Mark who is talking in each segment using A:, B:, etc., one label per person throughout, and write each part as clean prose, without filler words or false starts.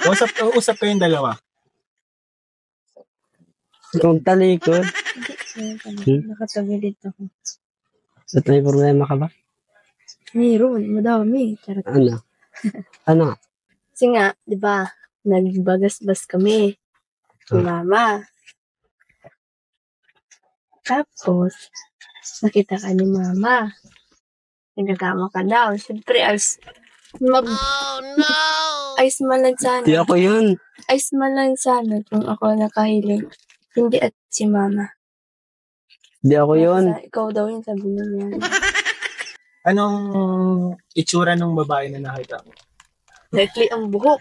A: Usap kayong dalawa.
B: Kung talikod.
C: Nakatagilid ako.
B: Ba't may problema ka ba?
C: Mayroon, madami. Charot.
B: Ano? Ano?
C: Kasi nga, di ba, nagbagasbas kami. Si mama. Tapos, nakita ka ni mama. Nagagama ka daw. Siyempre, ayos man lang sana.
B: Di ako yun.
C: Ayos man lang sana kung ako nakahiling. Hindi at si mama.
B: Di ako yun.
C: Ikaw daw yun, sabi niya.
A: Anong itsura ng babae na nakita mo?
C: Likely ang buhok.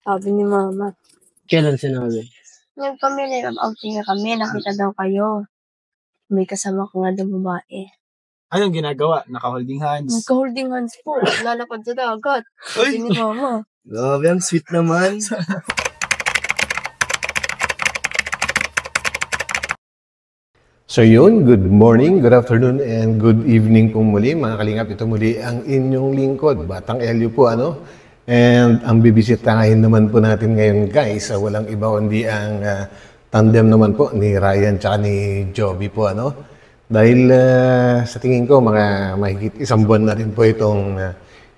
C: Sabi ni mama.
B: Kailan sinabi?
C: Ngayon kami, outing na kami. Nakita daw kayo. May kasama ko nga daw babae.
A: Anong ginagawa? Naka-holding hands?
C: Nagka-holding hands po. Lalakad sa dagat. Sabi ni mama.
D: Grabe, ang sweet naman.
E: So yun, good morning, good afternoon, and good evening po muli. Mga kalingap, ito muli ang inyong lingkod. Batang Elio po, ano? And ang bibisitahin naman po natin ngayon, guys, walang iba kundi ang tandem naman po ni Ryan tsaka ni Joby po, ano? Dahil sa tingin ko, mga mahigit isang buwan na rin po itong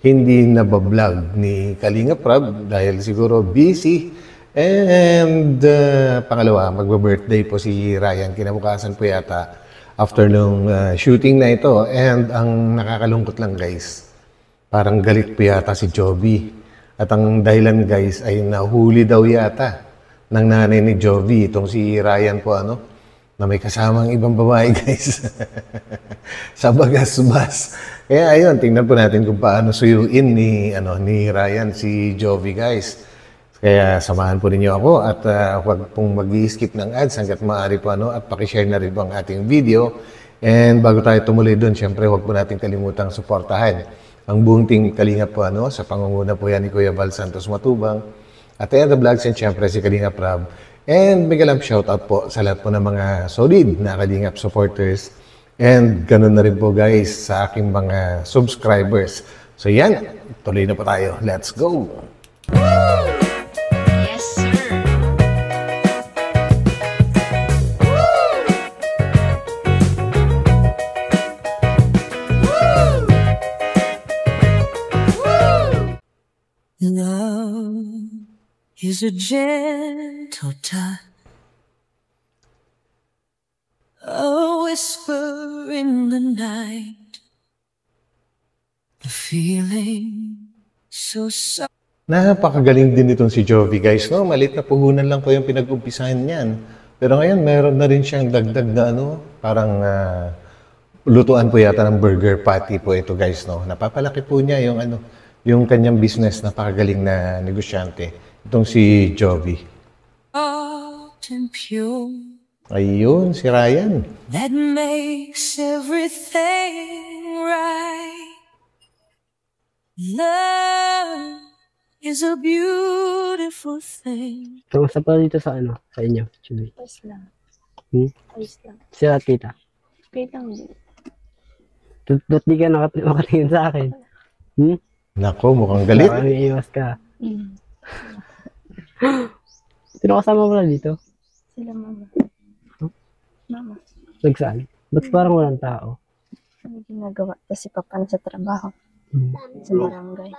E: hindi nabablog ni Kalingap Rob dahil siguro busy. And pangalawa, magba-birthday po si Ryan kinabukasan po yata after nung shooting na ito. And ang nakakalungkot lang guys, parang galit po yata si Joby. At ang dahilan guys ay nahuli daw yata ng nanay ni Joby, itong si Ryan po ano, na may kasamang ibang babae guys sa bagasbas. Kaya ayun, tingnan po natin kung paano suyuin ni Ryan si Joby guys. Kaya samahan po ninyo ako at huwag pong mag-i-skip ng ads hanggat maaari po at pakishare na rin po ang ating video. And bago tayo tumuloy doon, syempre huwag po natin kalimutang suportahan ang buong team Kalingap po sa pangunguna po yan ni Kuya Val Santos Matubang at the Vlogs and syempre si Kalingap Rob. And mega lamp shoutout po sa lahat po ng mga solid na Kalingap supporters. And ganun na rin po guys sa aking mga subscribers. So yan, tuloy na po tayo. Let's go!
F: Love is a gentle touch, a whisper in the night, a feeling so soft.
E: Napakagaling din itong si Joby guys, no? Malit na puhunan lang po yung pinag-umpisahan niyan. Pero ngayon, meron na rin siyang dagdag na parang lutuan po yata ng burger patty po ito guys, no? Napapalaki po niya yung yung kanyang business, napakagaling na negosyante. Itong si Joby. Ayun, si Ryan.
F: That makes everything right. Love is a beautiful thing.
B: Kamusta pa dito sa sa inyo, Joby?
C: Ayos lang.
B: Ayos lang. Sila at kita?
C: Okay lang din.
B: Ba't di ka nakatingin sa akin?
E: Nako, mukhang galit.
B: Iiwas ka. Sino kasama mo na dito?
C: Sila mama. Mama.
B: Nagsaan? Ba't parang walang tao?
C: Ano ginagawa? Kasi papa na sa trabaho. Sa barangay.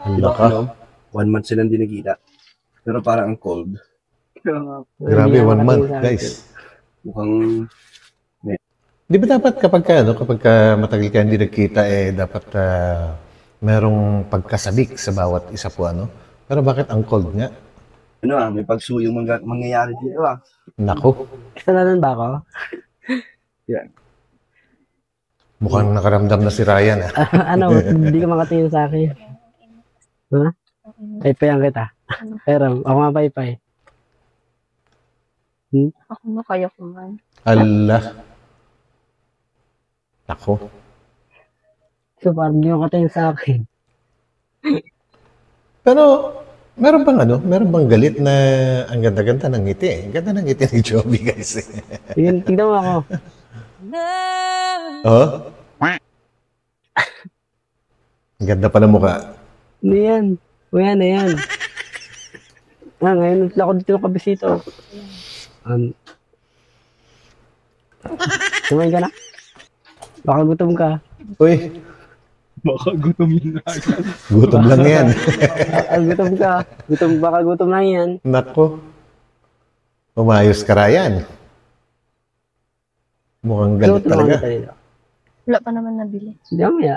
E: Hala ka.
D: 1 month silang di nagkita. Pero parang ang cold.
E: Grabe, 1 month, guys.
D: Mukhang
E: Di ba dapat kapag matagal ka hindi nagkita, dapat merong pagkasabik sa bawat isa po, Pero bakit ang cold nga?
D: may pagsuyong mangyayari dito,
E: Nako.
B: Kasalanan ba ako?
D: Yeah.
E: Mukhang nakaramdam na si Ryan,
B: Hindi ka makatingin sa akin. Ha? Paypayan kita. Pero, ako nga paypay.
C: Ako na kaya ko man.
E: Allah. Nako.
B: So, parang hindi mo katingin sa akin.
E: Pero, meron bang galit na ang ganda-ganda ng ngiti? Ang ganda ng ngiti ni Joby, guys.
B: Tignan mo ako.
E: Oh? Ang ganda pa ng mukha.
B: Ano yan? Uy, ano yan? Ngayon lang ako dito kabisito. Kumain ka na? Baka gutom ka.
E: Uy,
A: Baka gutom yun na.
E: gutom lang yan.
B: Gutom ka. Baka gutom lang yan.
E: Nako. Umayos ka, Ryan. Mukhang galit
B: Gutom lang
E: talaga.
B: kita dito.
C: Wala pa naman nabili.
B: Hindi ako maya.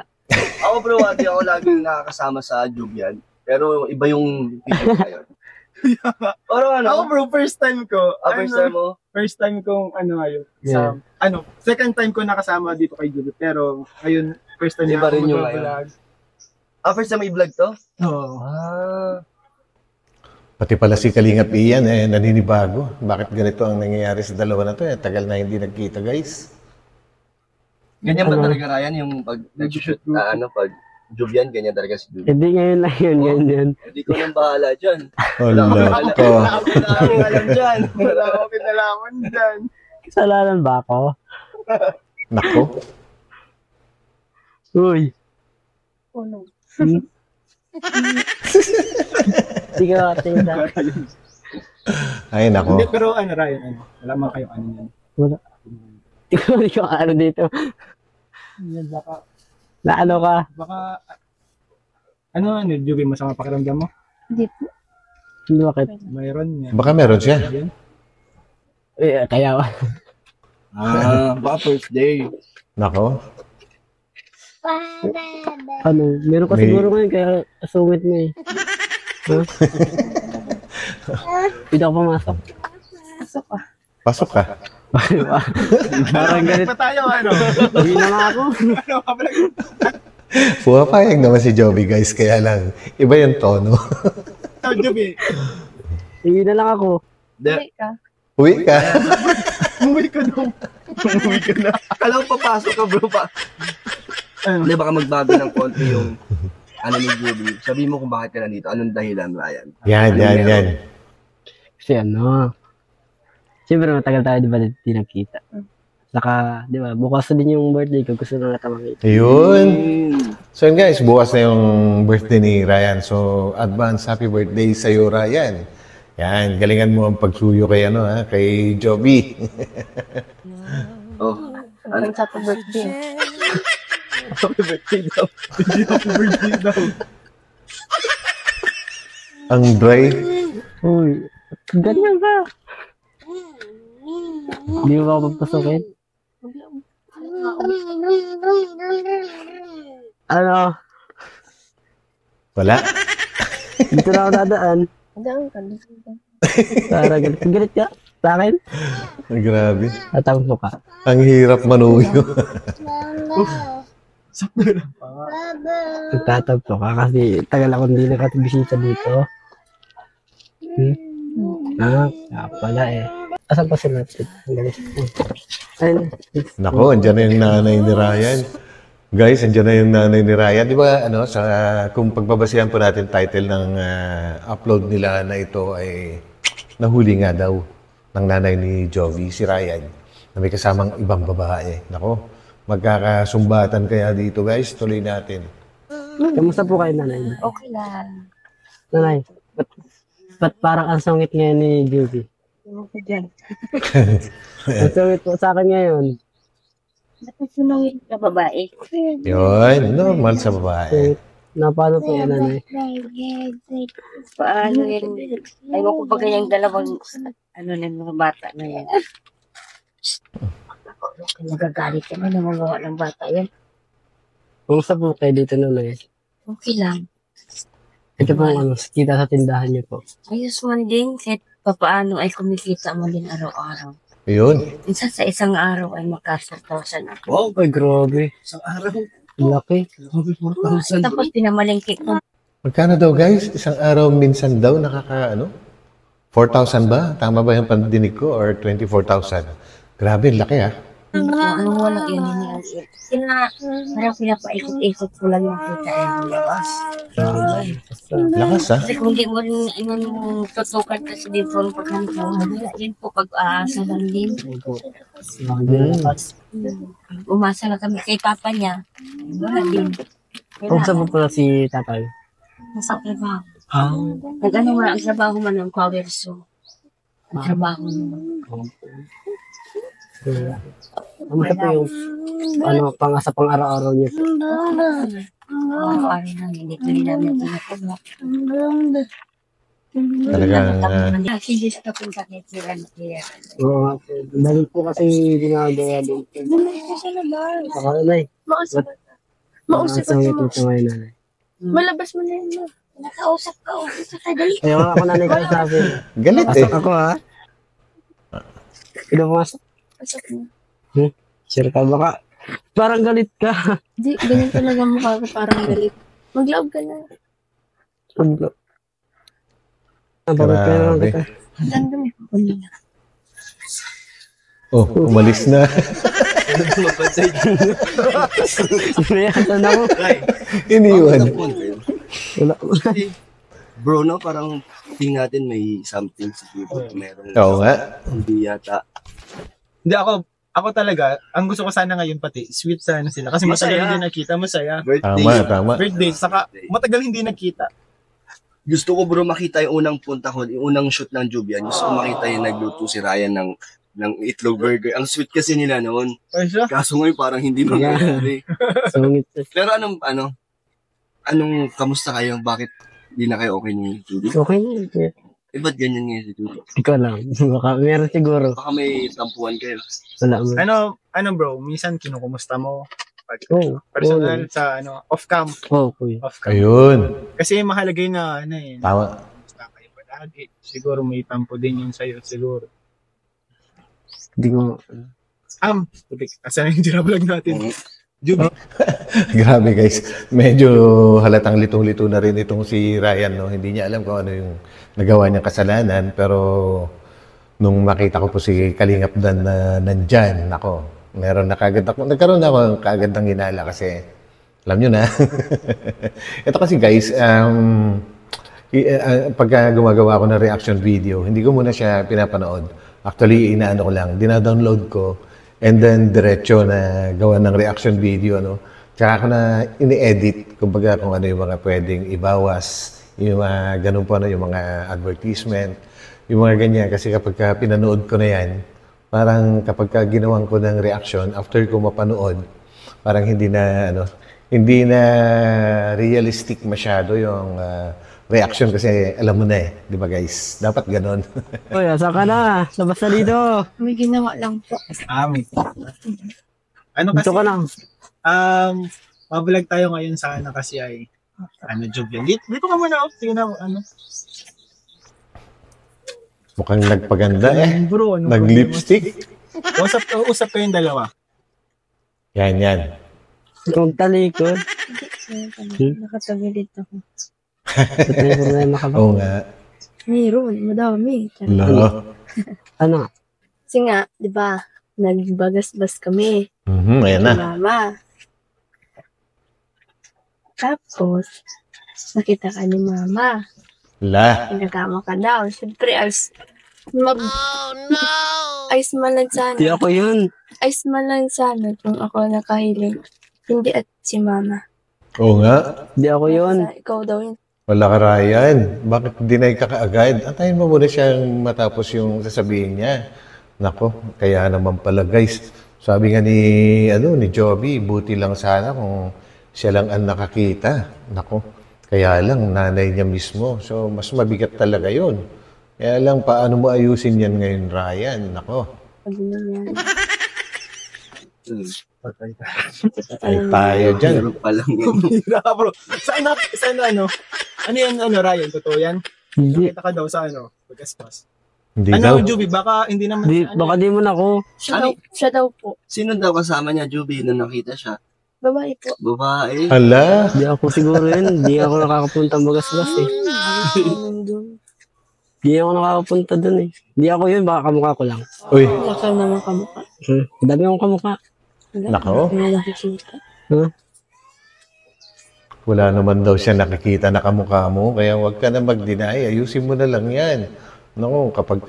D: Ako bro, hindi ako laging nakakasama sa Jubian. Pero iba yung video ngayon. Pero ano?
A: Ako bro, first time ko.
D: First time mo?
A: First time kong ano ngayon.
B: Yeah.
A: Second time ko nakasama dito kay Julie. Pero ayun, first time
D: Iba
A: na ako
D: rin yung
A: mag-vlog.
D: First time i-vlog to?
A: Oo.
E: Pati pala si Kalingap Ian, naninibago. Bakit ganito ang nangyayari sa dalawa na to? Tagal na hindi nagkita, guys.
D: Ganyan ba talaga Ryan yung pag nag-shoot na pag Jubian, ganyan talaga si Jubian.
B: Hindi ngayon lang yun, ganyan.
D: Hindi ko nang bahala dyan.
E: Wala ko.
D: Wala akong alam dyan.
A: Wala akong kinalaman dyan.
B: Kasalanan ba ako?
E: Nako.
B: Uy.
C: Oh no.
B: Hindi ka tingin.
E: Ay, nako.
A: Hindi, pero Ryan, wala man kayong ano yan.
B: Wala. Hindi ko ano dito.
A: Yan, baka,
B: Naano ka?
A: Julie, masama pakiramdam mo?
C: Hindi po.
B: Bakit?
A: Mayroon yan.
E: Baka meron siya.
A: Yan.
B: Kaya
D: Baka first day.
E: Nako.
B: ano, meron ka
E: May-
B: siguro ngayon kaya asungit mo eh. Huh? Hindi ako pumasok.
C: Pasok ka.
E: Pasok ka.
B: Parang ganit.
A: Pa tayo,
B: Uwi na nga ako.
E: Pumapayag naman si Joby, guys. Kaya lang, iba yung tono.
A: Julie,
B: Uwi na lang ako.
C: Hindi ka.
E: Uwi ka.
A: umuwi ka daw.
D: Umuwi ka na. Akala ko papasok ka bro pa. Hindi, baka magbago ng konti yung ni Julie. Sabi mo kung bakit ka nandito. Anong dahilan, Ryan?
E: Yan.
B: Kasi siyempre matagal tayo di ba di nagkita. Saka, di ba, bukas na din yung birthday ko. Gusto na natin makita.
E: Ayun. So yun guys, bukas na yung birthday ni Ryan. So advance happy birthday sa iyo, Ryan. Yan, galingan mo ang pagsuyo kay kay Joby.
C: Hanggang sa birthday.
A: Happy birthday daw. Happy birthday daw.
E: Ang dry.
B: Uy, ganyan ka. Hindi mo ba ako papasukin? Ano?
E: Wala.
B: Dito na ako dadaan.
C: Hanggang ka.
B: Para galit ka sa akin.
E: Grabe.
B: Tatapos mo ka.
E: Ang hirap manuyo.
A: Sakto lang pa.
B: Nagtatampo ka kasi tagal ako hindi nakatibisita dito. Pala eh. Asan pa sila? Ayun.
E: Nako, andyan na yung nanay ni Ryan. Guys, andyan na yung nanay ni Ryan. Di ba, kung pagbabasihan po natin title ng upload nila na ito ay nahuli nga daw ng nanay ni Jovi, si Ryan, na may kasamang ibang babae. Nako, magkakasumbatan kaya dito guys. Tuloy natin.
B: Kamusta po kayo, nanay?
C: Okay lang.
B: Nanay, ba't parang ang sungit ngayon ni Judy?
C: Ewan ko dyan.
B: Ang sungit po sa akin ngayon.
C: Bakit sumangit ka babae?
E: Yun, normal sa babae.
B: Paano po yan, nanay?
C: Paano yan? Ayaw ko ba ganyang dalawang ng mga bata na yan? Nagagalit ka na namagawa ng bata yan.
B: Kamusta po kayo dito, nanay?
C: Okay lang.
B: Ito po kita sa tindahan niyo po.
C: Ayos man din kahit papaano ay kumikita mo din araw-araw.
E: Yun.
C: Minsan sa isang araw ay magka-4,000 ako.
B: Wow, ay grabe.
D: Isang araw.
B: Laki.
D: Grabe, 4,000.
C: Tapos pinamalengke ko.
E: Magkano daw guys? Isang araw minsan daw 4,000 ba? Tama ba yung pandinig ko? Or 24,000? Grabe, laki
C: Anong wala yun niya. Parang pinapaikot-ikot ko lang yung kita yung labas.
E: Lakas
C: Kasi kung di mo rin tutukan kasi din po paghanap mo, wala din po pag-aasa lang din. Umasa lang kami kay papa niya. Wala din.
B: Kamusta po pala si tatay?
C: Nasa trabaho. Nag-ano nga, ang trabaho man ng cover so. Ang trabaho naman.
B: Kamusta po yung sa pang-araw-araw niyo?
C: Araw-araw lang, hindi ko namin tinatulog.
E: Talagang,
C: Sige sa kapag sila kaya.
B: Oo nga po. Dahil po kasi ginagawa din. Saka nanay.
C: Mausap. Mausap
B: Sa
C: ako.
B: ito ngayon nanay.
C: Malabas mo na yun. Nakausap ka. Usap ka, dali.
B: Ayaw nga ako nanay kayo sabi.
E: galit eh.
B: Pasok ako ha. Ino pumasok.
C: Pasok mo.
B: Sure ka baka. Parang galit ka.
C: Di, ganyan talaga mukha ko parang galit. Mag-love ka na.
B: Bakit kaya naman
E: Grabe.
B: kita?
C: Ang dami ko kanina.
E: Oh, umalis na.
B: Mayatan ako.
E: Iniwan.
B: Wala.
D: Bro, no, parang tingin natin may something siguro. Meron.
E: Oo nga.
D: Hindi yata.
A: Hindi ako talaga, ang gusto ko sana ngayon pati, sweet sana sila. Kasi matagal
D: Masaya.
A: hindi nakita, masaya.
D: Birthday.
E: Tama.
A: Birthday, saka matagal hindi nakita.
D: Gusto ko bro makita yung unang punta ko, yung unang shoot ng Jubian. Gusto ko makita yung nagluto si Ryan ng itlog burger. Ang sweet kasi nila noon.
A: Ay siya.
D: Kaso ngayon parang hindi mangyayari.
B: Sungit.
D: Pero anong kamusta kayo? Bakit di na kayo okay ni Judy?
B: Okay na.
D: Eh, ba't ganyan ngayon si Judy?
B: Ikaw lang. Baka meron siguro.
D: Baka may tampuan kayo.
B: Wala mo.
A: Ano bro, minsan kinukumusta mo? Pag
B: Oo.
A: personal sa off cam.
B: Kuya.
A: Off cam.
E: Ayun.
A: Kasi mahalaga yun na
E: Tama.
A: kumusta kayo palagi. Siguro may tampo din yun sa'yo, siguro.
B: Hindi ko.
A: Asan yung dinablog natin? Juby.
E: Grabe guys. Medyo halatang litong-lito na rin itong si Ryan. No? Hindi niya alam kung ano yung nagawa niyang kasalanan. Pero nung makita ko po si Kalingap Dan na nandyan, nagkaroon ako ng kagad ng hinala kasi alam nyo na. Ito kasi guys, pagka gumagawa ko ng reaction video, hindi ko muna siya pinapanood. Actually, inaano ko lang, dinadownload ko, and then diretso na gawa ng reaction video, Tsaka ko na ini-edit, kumbaga kung ano yung mga pwedeng ibawas, yung mga ganun po, yung mga advertisement, yung mga ganyan. Kasi kapag pinanood ko na yan, parang kapag ginawan ko ng reaction, after ko mapanood, parang hindi na realistic masyado yung reaction kasi alam mo na di ba guys? Dapat ganon.
B: Uy, asa ka na? Labas na dito.
C: May ginawa lang po.
A: May. Ano kasi?
B: Dito ka lang.
A: Mabalag tayo ngayon sana kasi ay Jubian. Dito ka muna. Sige na,
E: Mukhang nagpaganda
A: Bro,
E: Nag-lipstick.
A: Usap kayong dalawa.
E: Yan.
B: Huwag talikod.
C: Nakatabi dito ako.
B: Ito yung problema ka ba?
E: Oo nga.
C: Mayroon, madami.
E: No.
B: Ano?
C: Kasi nga, di ba, nagbagas-bas kami.
E: Ayan na.
C: Mama. Tapos, nakita ka ni mama. Pinagama ka daw. Siyempre, ayos man lang sana.
B: Di ako yun.
C: Ayos man lang sana kung ako nakahiling. Hindi at si mama.
E: Oo nga.
B: Di ako yun.
C: Ikaw daw yun.
E: Wala ka, Ryan. Bakit deny ka kaagad? Antayin mo muna siyang matapos yung sasabihin niya. Nako, kaya naman pala guys. Sabi nga ni Joby, buti lang sana kung siya lang ang nakakita. Nako, kaya lang nanay niya mismo. So, mas mabigat talaga yun. Kaya lang, paano mo ayusin yan ngayon, Ryan? Nako.
C: Pag yan.
E: Ay tayo dyan.
D: Meron pa lang yun.
A: Bro. Saan ano yan, Ryan? Totoo yan?
B: Hindi.
A: Nakita ka daw sa Bagaspas.
E: Hindi daw.
A: Juby, baka hindi naman
B: Baka di mo na ako.
C: Siya daw po.
D: Sino daw kasama niya, Juby, nung nakita siya?
C: Babae po.
D: Babae.
E: Hala.
B: Di ako siguro yun. Di ako nakakapunta Bagasbas eh. Di ako nakakapunta dun eh. Di ako yun, baka kamukha ko lang.
E: Uy,
C: Lakaw naman kamukha.
B: Dami akong kamukha.
E: nako.
C: Wala nakikita.
E: Wala naman daw siya nakikita na kamukha mo, kaya huwag ka na mag-deny. Ayusin mo na lang yan. Naku, kapag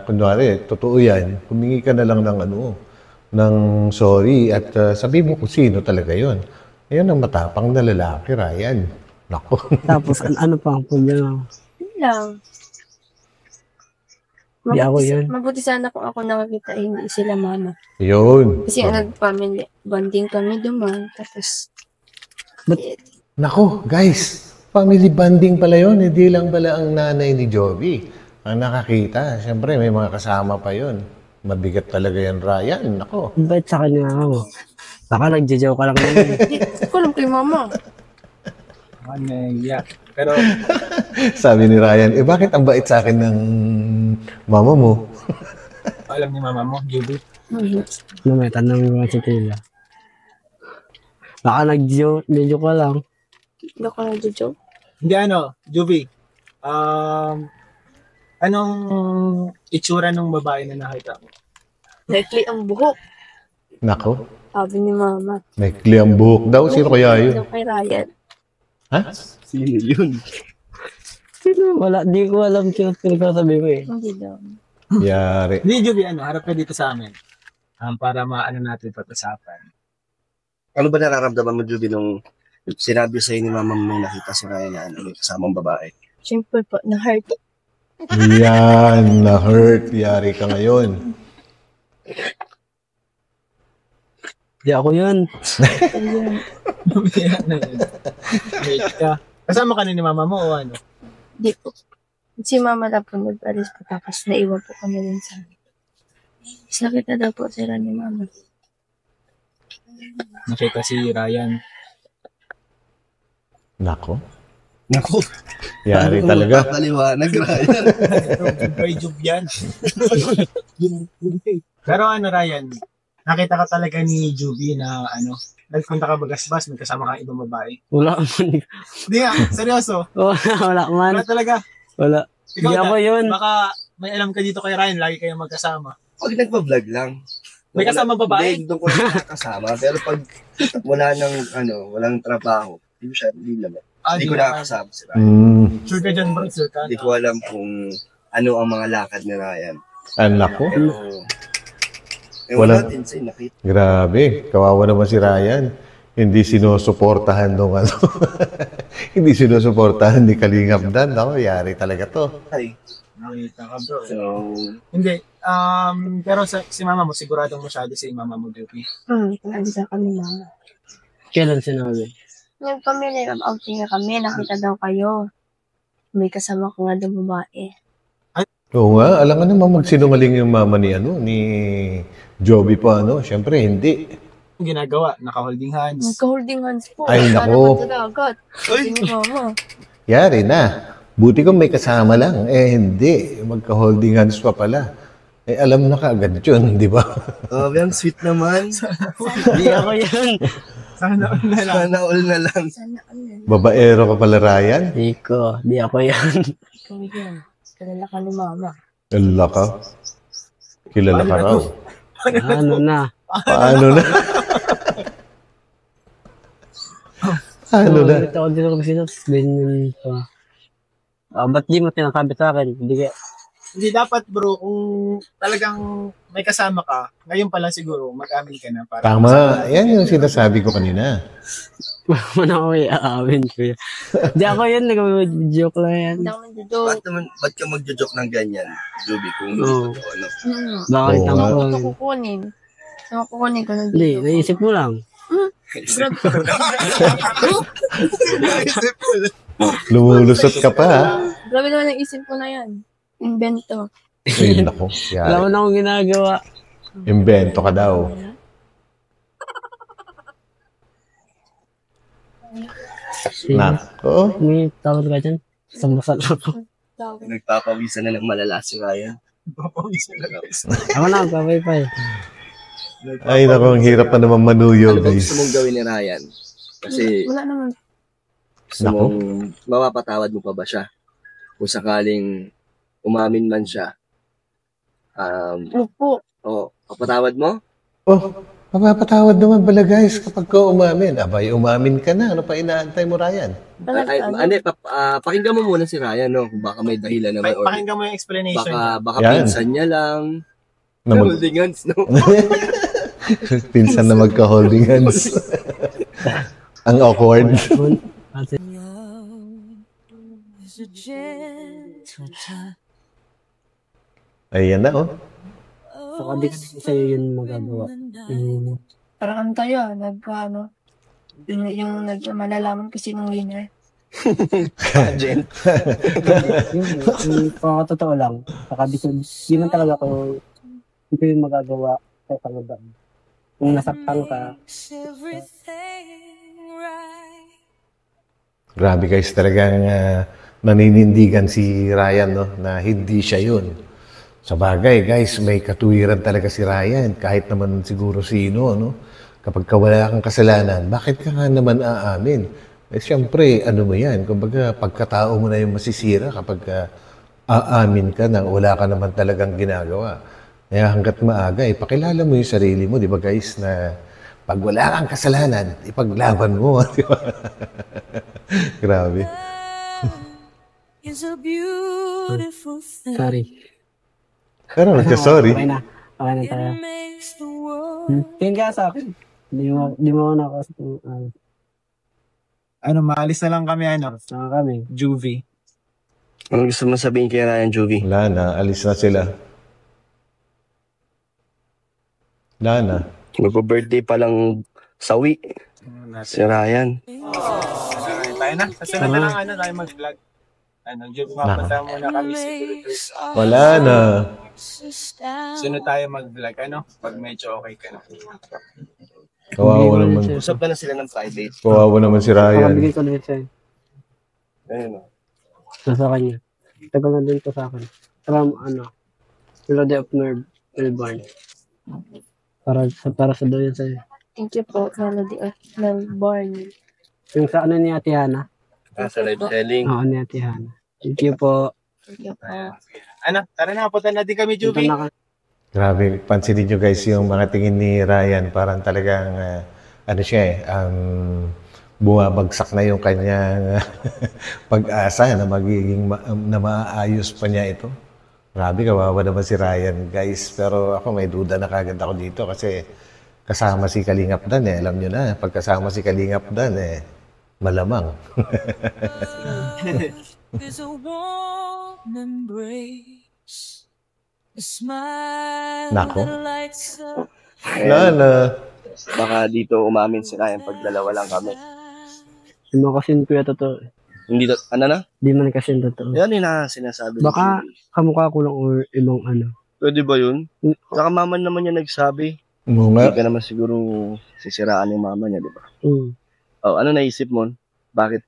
E: kunwari, totoo yan, humingi ka na lang ng sorry at sabi mo kung sino talaga yon. Ayun ang matapang na lalaki, Ryan. Nako.
B: Tapos, ano pa ang problema?
C: Yun lang.
B: Di ako yun.
C: Mabuti sana kung ako nakakita, hindi sila mama.
E: Yun.
C: Kasi nag-family bonding kami duman. Tapos,
E: Nako, guys. Family bonding pala yun. Hindi lang pala ang nanay ni Joby ang nakakita. Siyempre, may mga kasama pa yun. Mabigat talaga yan, Ryan. Nako.
B: Ba't sa kanya ako? Baka nagja-joke ka lang naman.
C: hindi ko alam kay mama.
A: Ano, yeah. Pero,
E: Sabi ni Ryan, bakit ang bait sa akin ng mama mo?
A: alam ni mama mo, Juby.
B: Ano, may tanong mo si Tila. Baka nag-joke ka lang.
C: Hindi ako nag-joke.
A: Hindi Juby. Anong itsura ng babae na nakita mo?
C: Likely ang buhok.
E: Nako,
C: Sabi ni mama.
E: may ang buhok daw. Sino kaya yun?
C: Yung kay Ryan.
E: Ha?
D: Sino yun?
B: Sino? Wala, di ko alam sino pinagsasabi ko eh.
C: Hindi daw.
E: Yari.
A: Hindi, Juby, harap ka dito sa amin. Para maano natin pag-usapan.
D: Ano ba nararamdaman mo, Juby, nung sinabi sa'yo ni mama mo may nakita si Ryan na may kasamang babae?
C: Siyempre po, na-hurt.
E: Yan, na-hurt. Yari ka ngayon.
B: Di ako yun.
C: Ayun.
A: Wait ka. Kasama ka na ni mama mo o ano?
C: Di po. Si mama lang po nag-alis po tapos naiwan po kami rin sa amin. Sakit na daw po sila ni mama.
A: Nakita si Ryan.
E: Nako.
D: Naku.
E: Yari talaga.
D: Kaliwanag, Ryan.
A: By Juby yan. Pero Ryan, nakita ka talaga ni Juby na nagpunta ka bagasbas, may kasama kang ibang babae.
B: Wala man.
A: Hindi nga, seryoso.
B: Wala man.
A: Wala talaga.
B: Wala.
A: Ikaw
B: Di ako yun.
A: Baka may alam ka dito kay Ryan, lagi kayong magkasama.
D: Pag nagpa-vlog lang.
A: May kasama babae?
D: Hindi, doon ko lang nakakasama. Pero pag wala nang, walang trabaho, hindi naman. Hindi ko nakakasama si Ryan.
A: Sure ka dyan, bro? Sure ka?
D: Hindi ko alam kung ano ang mga lakad ni Ryan.
E: Nako.
D: Pero,
E: Wala.
D: wala din sa'yo nakita.
E: Grabe. Kawawa naman si Ryan. Hindi sinusuportahan nung Hindi sinusuportahan ni Kalingap Dan. Nako, yari talaga to.
D: Ay,
A: Nakita ka, bro.
D: so,
A: Hindi. Pero si mama mo, siguradong masyado si mama mo, Juby.
C: Nag-alis kami mama.
B: Kailan sinabi?
C: Nag-family outing na kami, nakita daw kayo. May kasama ko nga daw babae.
E: Oo nga, alam nga naman magsinungaling yung mama ni ni Joby pa, Siyempre, hindi.
A: Ginagawa, naka-holding hands.
C: Nagka-holding hands po.
E: Ay,
C: Sana
E: nako.
C: pa sa dagat. Sabi ni mama.
E: Yari na. Buti kung may kasama lang. Hindi. Magka-holding hands pa pala. Alam na kaagad yun, di ba?
D: ang sweet naman.
B: Di ako yun.
A: Sana all na lang.
D: Sana all na lang.
C: Sana ano.
E: Babaero ka pala, Ryan.
B: Di ko. Di ako yan.
C: Ikaw yun. Kalala ka ni mama.
E: Kilala ka. Kilala ka raw.
B: Ano na?
E: Paano na? Paano na?
B: Ito ako dito kasi ganyan pa. Ba't di mo tinasabi sa akin? Hindi ka.
A: Hindi dapat, bro, kung talagang may kasama ka, ngayon pa lang siguro, mag-amin ka na. Para
E: Tama. Yan yung sinasabi ko kanina.
B: Wala ako i-aawin ko yan. Di ako yun. Nag-joke lang yan.
C: Hindi ako nagjo-joke.
D: Ba't ka magjo-joke ng ganyan, Juby, kung
B: Oo.
D: totoo,
B: Bakit
E: Oo
B: ang
E: nga.
C: Ito kukunin. Ito kukunin ko ng
B: Hindi, naisip mo lang.
E: Lumulusot ka pa, ha?
C: Grabe naman ang isip ko na yan. Invento.
E: Ay, nako.
B: Wala mo
E: Yari.
B: na akong ginagawa.
E: Invento ka daw. Nako.
B: May tawag ka dyan. Sambasal ako.
D: Nagpapawisan na ng malala si Ryan.
B: Ako na, kapay-pay.
E: Ay, nako. Ang hirap pa naman manuyo,
D: Ano ba
E: guys.
D: gusto mong gawin ni Ryan? Kasi
C: Wala naman.
D: gusto mong mapapatawad mo pa ba siya? Kung sakaling umamin man siya.
C: Opo.
D: Papatawad mo?
E: Oh, mapapatawad naman pala, guys, kapag ka umamin. Abay, umamin ka na. Ano pa inaantay mo, Ryan?
D: Pakinggan mo muna si Ryan, no? Kung baka may dahilan naman. Or
A: Pakinggan mo yung explanation niya.
D: baka
E: Yan.
D: pinsan niya lang.
E: Na mag-
D: Holding hands, no?
E: Pinsan na magka-holding hands. Ang awkward.
B: Kasi
F: Love gentle touch.
E: Ayan na, oh.
B: Saka di kasi sa'yo yun magagawa.
C: Parang ano tayo, yung malalaman ko sinong winner.
D: Jen.
B: Yung totoo lang. Saka di man talaga ako, di ko yung magagawa sa pangabaan. Kung nasaktan ka,
E: Grabe guys, talagang naninindigan si Ryan, no, na hindi siya yun. Sa bagay, guys, may katuwiran talaga si Ryan, kahit naman siguro sino, no? Kapag wala kang kasalanan, bakit ka nga naman aamin? Eh, siyempre, ano mo yan? Kumbaga, pagkatao mo na yung masisira kapag aamin ka na wala ka naman talagang ginagawa. Kaya hanggat maaga, pakilala mo yung sarili mo, di ba guys, na pag wala kang kasalanan, ipaglaban mo, di ba? Grabe.
F: Is a beautiful thing.
B: sorry.
E: Pero nagka-sorry.
B: Okay na. Okay na tayo.
F: It makes the world
B: Tingin ka sa akin. Di mo na ako
A: Maalis na lang kami,
B: sama kami.
A: Juvie.
D: Ano gusto mo sabihin kay Ryan, Juvie?
E: Wala na, alis na sila. Wala na.
D: Magpo-birthday pa lang sawi si Ryan.
A: Tayo na. Sasunod na lang, tayo mag-vlog. Juvie, mapunta muna kami siguro.
E: Wala na.
A: Sunod tayo mag-vlog, pag medyo okay ka na.
E: Kawawa naman.
D: Usap na sila ng private.
E: Kawawa naman si
B: Saka
E: Ryan.
B: bigay ko na sa'yo.
D: Ayun o.
B: Sa kanya. Tagal na din ko sa akin. From, Melody of Melbourne. Para sa daw yan sa'yo.
C: Thank you po, Melody of Melbourne.
B: Yung sa ni Ate Hana.
D: Sa live selling.
B: Oo, ni Ate Hana. Thank you po.
C: Thank you po.
A: Tara na, punta natin kami,
B: Dito
A: Juvie.
B: na ka.
E: Grabe, pansinin nyo guys yung mga tingin ni Ryan. Parang talagang, bumabagsak na yung kanyang pag-asa na magiging, na maayos pa niya ito. Grabe, kawawa naman si Ryan guys. Pero ako may duda na kagad ako dito kasi kasama si Kalingap Dan eh. Alam nyo na, pag kasama si Kalingap Dan eh, malamang.
F: There's a warm embrace, a smile
E: Nako.
F: that lights up.
E: Wala na.
D: Baka dito umamin si Ryan pag dalawa lang kami.
B: Hindi mo kasi kuya totoo.
D: Hindi na?
B: Hindi man kasi totoo.
D: Yan yung sinasabi.
B: Baka kamukha ko lang or ibang
D: Pwede ba yun? Saka mama naman niya nagsabi.
E: Oo nga.
D: Hindi ka naman siguro sisiraan yung mama niya, di ba?
B: Mm.
D: Oh, ano naisip mo? Bakit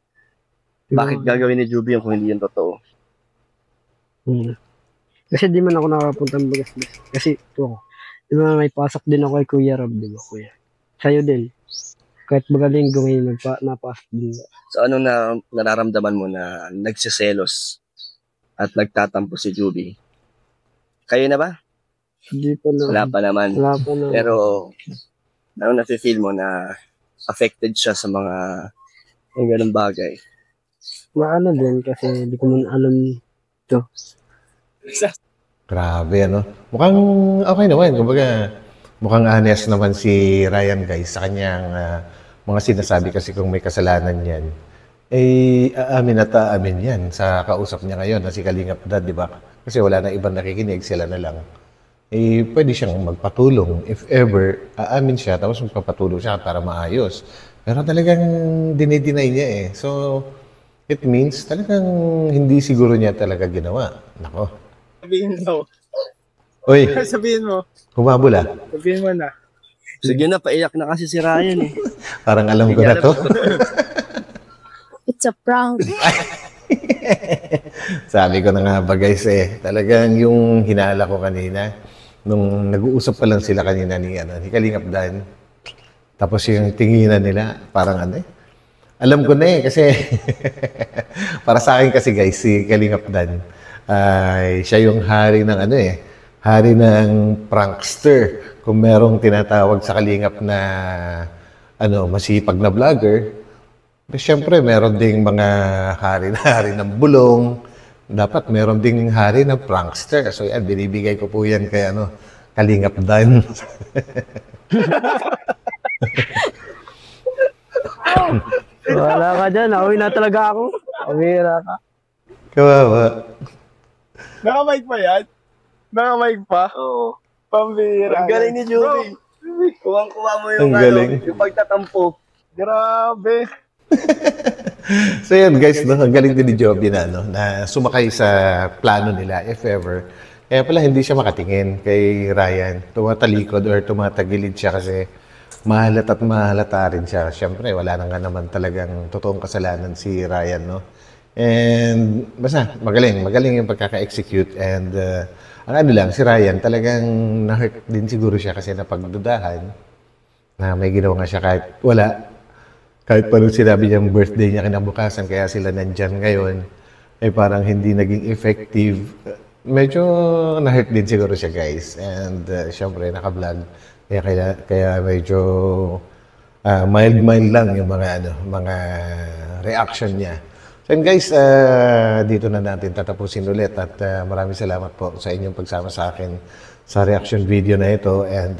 D: gagawin ni Juvie yung kung hindi yung totoo?
B: Mm. Kasi di man ako nakapunta ng Bagasbas. Kasi ito ako. Di ba may pasok din ako kay Kuya Rob, di ba kuya? Sa'yo din. Kahit magaling gawin, napasok din.
D: So ano na nararamdaman mo na nagsiselos at nagtatampo si Juvie? Kayo na ba?
B: Hindi pa na.
D: Wala pa naman.
B: Wala pa na.
D: Pero ano nafe-feel mo na affected siya sa mga ganung bagay?
B: Maano din kasi di ko man alam ito.
E: Grabe, Mukhang okay naman. Kumbaga, mukhang honest naman si Ryan, guys, sa kanyang mga sinasabi kasi kung may kasalanan yan. Aamin at aamin yan sa kausap niya ngayon na si Kalingap Dad, di ba? Kasi wala na ibang nakikinig, sila na lang. Pwede siyang magpatulong. If ever, aamin siya, tapos magpapatulong siya para maayos. Pero talagang dinideny niya eh. So, it means talagang hindi siguro niya talaga ginawa. Nako.
A: Sabihin daw.
E: Uy,
A: Sabihin mo.
E: humabula.
A: Sabihin mo na.
D: Sige na, paiyak na kasi si Ryan eh.
E: Parang alam ko na to.
C: It's a prank.
E: Sabi ko na nga ba guys talagang yung hinala ko kanina, nung nag-uusap pa lang sila kanina ni Kalingap Dan, tapos yung tinginan nila, parang alam ko na kasi para sa akin kasi guys, si Kalingap Dan, siya yung hari ng hari ng prankster. Kung merong tinatawag sa Kalingap na masipag na vlogger, siyempre meron ding mga hari ng bulong. Dapat meron ding hari ng prankster. So yan, binibigay ko po yan kay Kalingap Dan.
B: Wala ka dyan. Awi na talaga ako. Awira ka.
E: Kawawa.
A: Naka-mic pa yan? Naka-mic pa?
D: Oo.
A: Pambira.
D: Ang galing ni Juby. Kuwang-kuha mo yung,
E: Ang galing.
D: yung pagtatampo.
A: Grabe.
E: So yun guys, no, ang galing din ni Joby na, no, na sumakay sa plano nila, if ever. Kaya pala hindi siya makatingin kay Ryan. Tumatalikod or tumatagilid siya kasi mahalata rin siya. Siyempre, wala na nga naman talagang totoong kasalanan si Ryan, no? And basta, magaling yung pagkaka-execute. And ang ano lang, si Ryan talagang na-hurt din siguro siya kasi napagdudahan na may ginawa nga siya kahit wala. Kahit parang sinabi niyang birthday niya kinabukasan, kaya sila nandyan ngayon, ay parang hindi naging effective. Medyo na-hurt din siguro siya, guys. And syempre, naka-vlog. Kaya medyo mild lang yung mga reaction niya. So and guys, dito na natin tatapusin ulit at maraming salamat po sa inyong pagsama sa akin sa reaction video na ito. And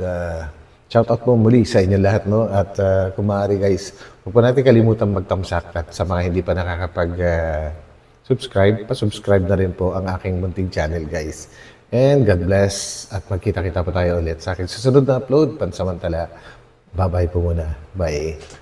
E: shoutout po muli sa inyo lahat, no? At kung maaari guys, huwag po natin kalimutan mag-thumbs-up at sa mga hindi pa nakakapag-subscribe, pa-subscribe na rin po ang aking munting channel guys. And God bless at magkita-kita po tayo ulit sa aking susunod na upload. Pansamantala, bye-bye po muna. Bye.